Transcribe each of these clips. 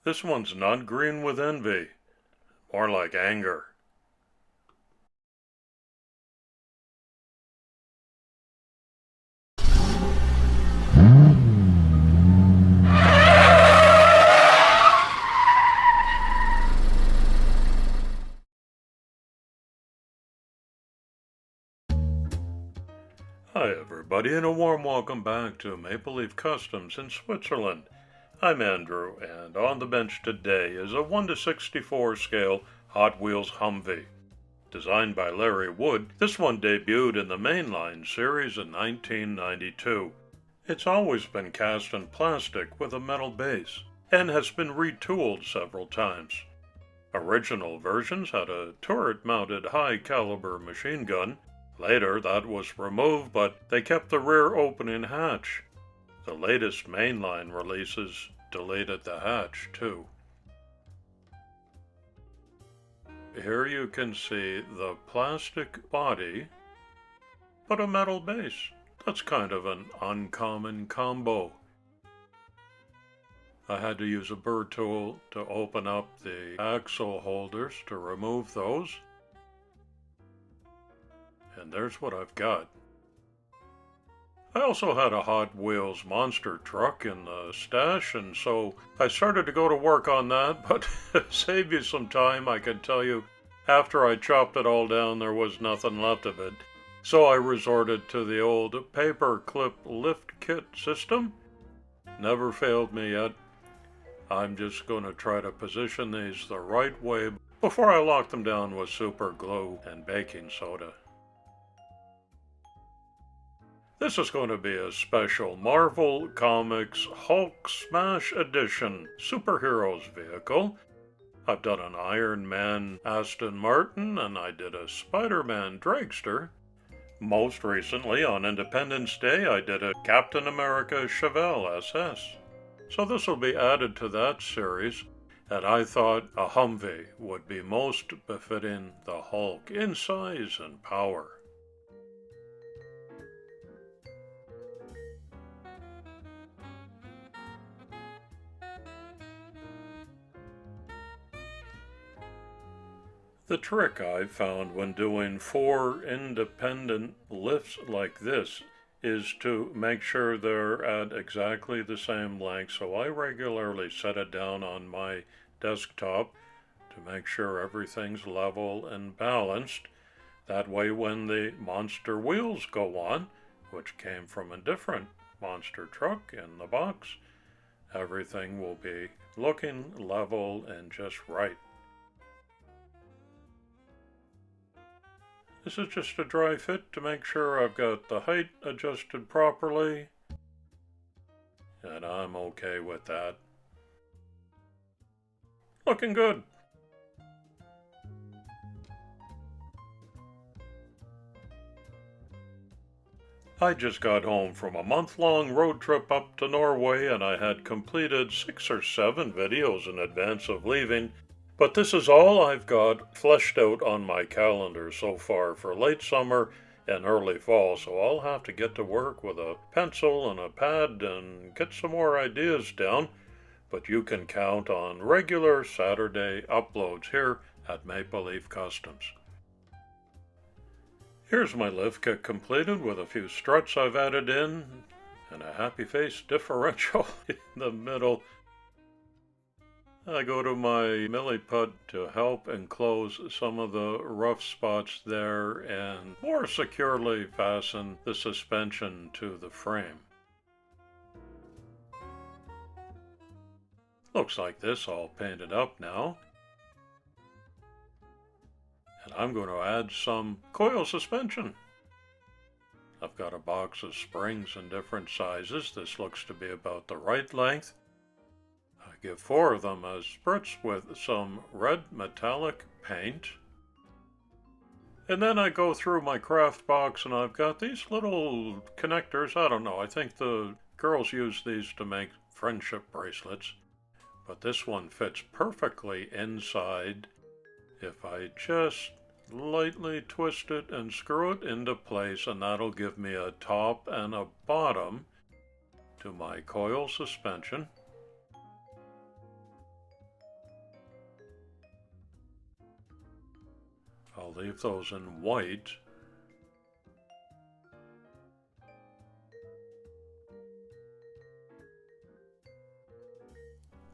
This one's not green with envy, more like anger. Hi everybody, and a warm welcome back to Maple Leaf Customs in Switzerland. I'm Andrew, and on the bench today is a 1:64 scale Hot Wheels Humvee. Designed by Larry Wood, this one debuted in the Mainline series in 1992. It's always been cast in plastic with a metal base, and has been retooled several times. Original versions had a turret-mounted high-caliber machine gun. Later that was removed, but they kept the rear opening hatch. The latest mainline releases deleted the hatch too. Here you can see the plastic body, but a metal base. That's kind of an uncommon combo. I had to use a burr tool to open up the axle holders to remove those. And there's what I've got. I also had a Hot Wheels monster truck in the stash, and so I started to go to work on that, but to save you some time, I can tell you, after I chopped it all down, there was nothing left of it. So I resorted to the old paperclip lift kit system. Never failed me yet. I'm just going to try to position these the right way before I lock them down with super glue and baking soda. This is going to be a special Marvel Comics Hulk Smash Edition superheroes vehicle. I've done an Iron Man Aston Martin, and I did a Spider-Man dragster. Most recently, on Independence Day, I did a Captain America Chevelle SS. So this will be added to that series, and I thought a Humvee would be most befitting the Hulk in size and power. The trick I've found when doing 4 independent lifts like this is to make sure they're at exactly the same length, so I regularly set it down on my desktop to make sure everything's level and balanced. That way when the monster wheels go on, which came from a different monster truck in the box, everything will be looking level and just right. This is just a dry fit to make sure I've got the height adjusted properly, and I'm okay with that. Looking good. I just got home from a month-long road trip up to Norway, and I had completed 6 or 7 videos in advance of leaving. But this is all I've got fleshed out on my calendar so far for late summer and early fall, so I'll have to get to work with a pencil and a pad and get some more ideas down. But you can count on regular Saturday uploads here at Maple Leaf Customs. Here's my lift kit completed with a few struts I've added in and a happy face differential in the middle. I go to my milliput to help enclose some of the rough spots there and more securely fasten the suspension to the frame. Looks like this all painted up now. And I'm going to add some coil suspension. I've got a box of springs in different sizes. This looks to be about the right length. Give 4 of them as spritz with some red metallic paint. And then I go through my craft box and I've got these little connectors. I don't know, I think the girls use these to make friendship bracelets. But this one fits perfectly inside if I just lightly twist it and screw it into place, and that'll give me a top and a bottom to my coil suspension. I'll leave those in white.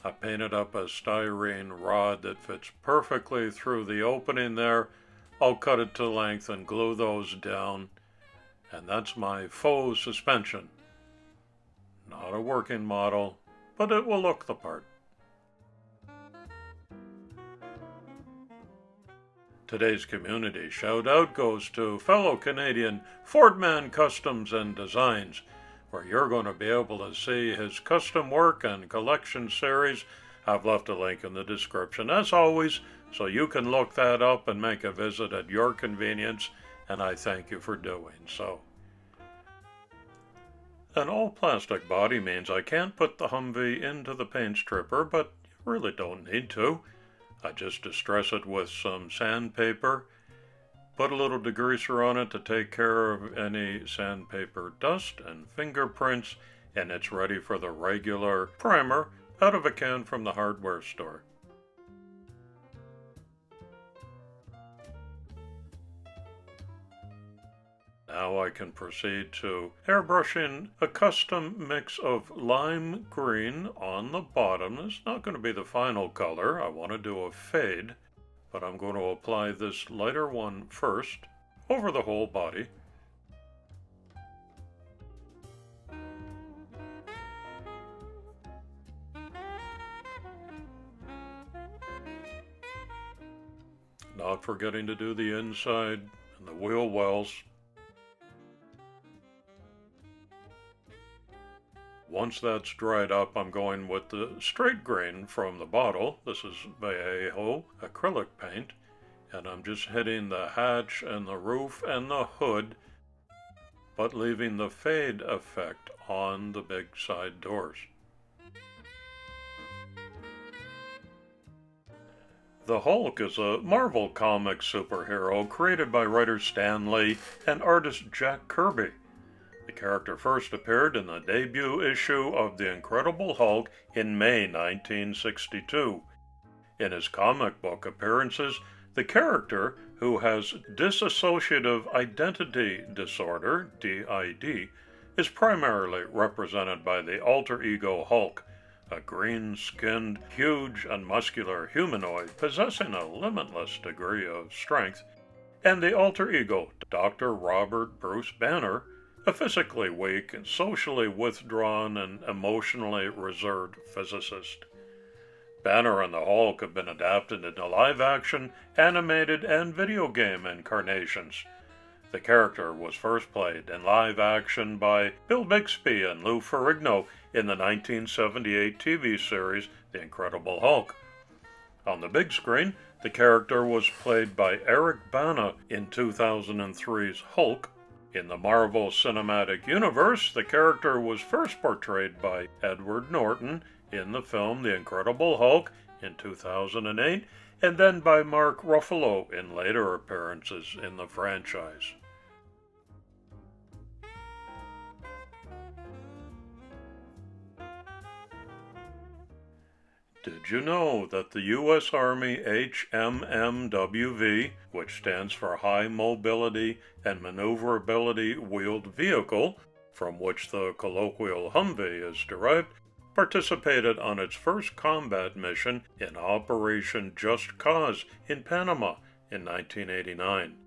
I painted up a styrene rod that fits perfectly through the opening there. I'll cut it to length and glue those down. And that's my faux suspension. Not a working model, but it will look the part. Today's community shout-out goes to fellow Canadian Fordman Customs and Designs, where you're going to be able to see his custom work and collection series. I've left a link in the description as always, so you can look that up and make a visit at your convenience, and I thank you for doing so. An all-plastic body means I can't put the Humvee into the paint stripper, but you really don't need to. I just distress it with some sandpaper, put a little degreaser on it to take care of any sandpaper dust and fingerprints, and it's ready for the regular primer out of a can from the hardware store. Now I can proceed to airbrushing a custom mix of lime green on the bottom. It's not going to be the final color. I want to do a fade, but I'm going to apply this lighter one first over the whole body. Not forgetting to do the inside and the wheel wells. Once that's dried up, I'm going with the straight grain from the bottle. This is Vallejo acrylic paint, and I'm just hitting the hatch and the roof and the hood, but leaving the fade effect on the big side doors. The Hulk is a Marvel Comics superhero created by writer Stan Lee and artist Jack Kirby. The character first appeared in the debut issue of The Incredible Hulk in May 1962. In his comic book appearances, the character, who has Dissociative Identity Disorder, DID, is primarily represented by the alter ego Hulk, a green-skinned, huge and muscular humanoid possessing a limitless degree of strength, and the alter ego Dr. Robert Bruce Banner, a physically weak and socially withdrawn and emotionally reserved physicist. Banner and the Hulk have been adapted into live-action, animated, and video game incarnations. The character was first played in live action by Bill Bixby and Lou Ferrigno in the 1978 TV series The Incredible Hulk. On the big screen, the character was played by Eric Bana in 2003's Hulk. In the Marvel Cinematic Universe, the character was first portrayed by Edward Norton in the film The Incredible Hulk in 2008, and then by Mark Ruffalo in later appearances in the franchise. Did you know that the US Army HMMWV, which stands for High Mobility and Maneuverability Wheeled Vehicle, from which the colloquial Humvee is derived, participated on its first combat mission in Operation Just Cause in Panama in 1989.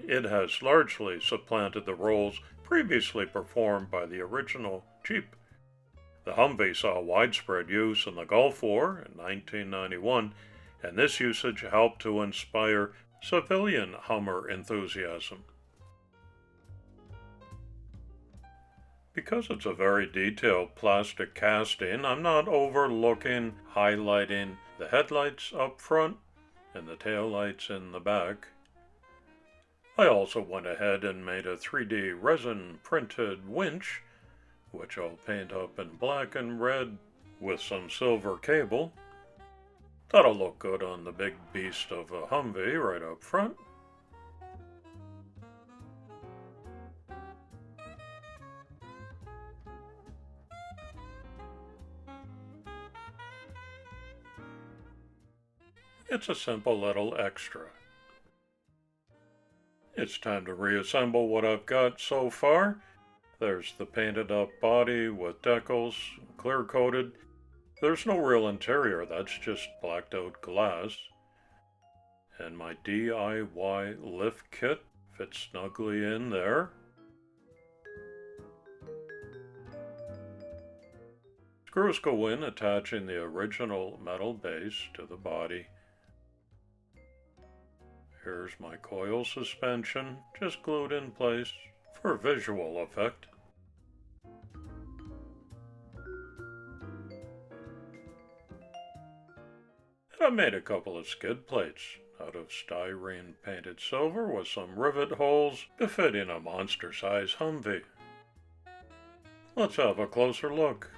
It has largely supplanted the roles previously performed by the original Jeep. The Humvee saw widespread use in the Gulf War in 1991, and this usage helped to inspire civilian Hummer enthusiasm. Because it's a very detailed plastic casting, I'm not overlooking highlighting the headlights up front and the taillights in the back. I also went ahead and made a 3D resin printed winch, which I'll paint up in black and red with some silver cable. That'll look good on the big beast of a Humvee right up front. It's a simple little extra. It's time to reassemble what I've got so far. There's the painted up body with decals, clear coated. There's no real interior, that's just blacked out glass. And my DIY lift kit fits snugly in there. Screws go in, attaching the original metal base to the body. Here's my coil suspension, just glued in place for visual effect. And I made a couple of skid plates out of styrene painted silver with some rivet holes befitting a monster-sized Humvee. Let's have a closer look.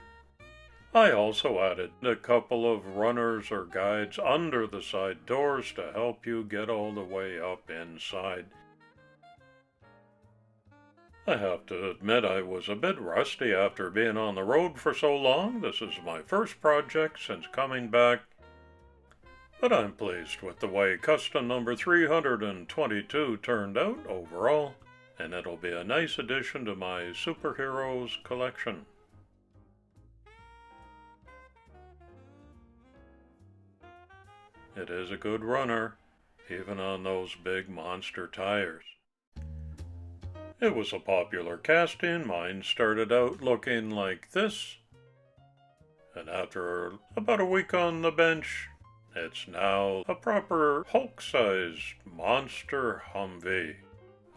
I also added a couple of runners or guides under the side doors to help you get all the way up inside. I have to admit I was a bit rusty after being on the road for so long. This is my first project since coming back, but I'm pleased with the way custom number 322 turned out overall, and it'll be a nice addition to my superheroes collection. It is a good runner, even on those big monster tires. It was a popular casting. Mine started out looking like this, and after about a week on the bench, it's now a proper Hulk-sized monster Humvee.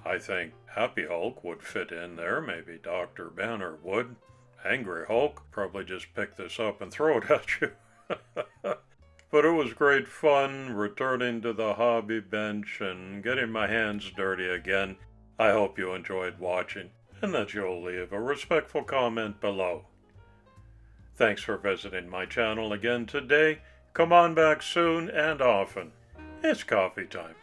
I think Happy Hulk would fit in there, maybe Dr. Banner would. Angry Hulk probably just pick this up and throw it at you. But it was great fun returning to the hobby bench and getting my hands dirty again. I hope you enjoyed watching and that you'll leave a respectful comment below. Thanks for visiting my channel again today. Come on back soon and often. It's coffee time.